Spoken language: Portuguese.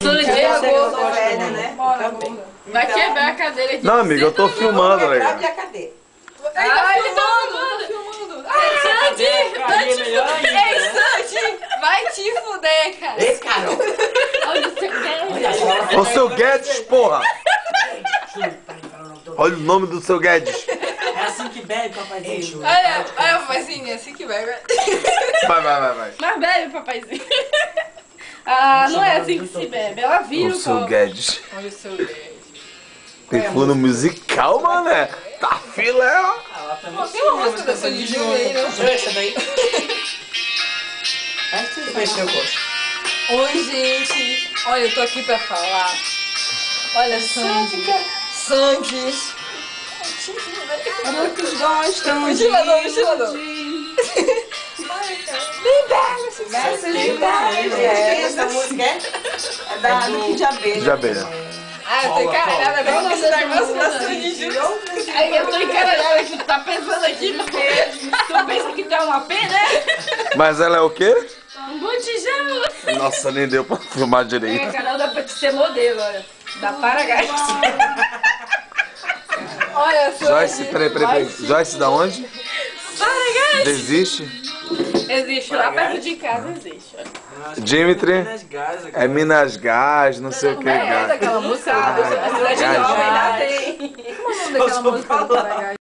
Todo dia eu sou velha, né? Vai quebrar a cadeira aqui. Não, amiga, eu tô filmando, velho. Abre a cadeira. Ai, ele tá filmando. Sandy, vai te fuder. Ei, Sandy, vai te fuder, cara. Ei, Carol. Olha o seu Guedes. Ô, seu Guedes, porra! Olha o nome do seu Guedes. É assim que bebe, papaizinho. Olha, papaizinho, é assim que vai. Vai. Mas bebe, papaizinho. Ah, não é assim que se bebe. Ela vira O o seu copo. Guedes. Olha o seu Guedes. Tem fundo musical, mané. Tá filé, ó. Ela também. Pô, tem uma música da Sandy Júnior aí, não? Essa daí. Mexeu o gosto. Oi, gente. Olha, eu tô aqui pra falar. Olha, Sandy. Sandy. Muitos gostam de Ventilador. Essa música é da Duque de Abelha. De abelha. Ah, eu tô encaralhada com esse negócio da Sandy Júnior. Aí eu tô encaralhada que tu tá pensando aqui no quê? Tu pensa que tu é uma pena, né? Mas ela é o quê? Um botijão. Nossa, nem deu pra filmar É, direito. Carol, dá pra te ser modelo, olha. Dá para gás. Olha só. Joyce, peraí. Joyce da onde? Para gás. Desiste? Existe, lá perto de casa existe. Dimitri? É Minas Gás, não sei o que. É daquela música. A cidade nova ainda tem. Como é o nome daquela música do Para Gás?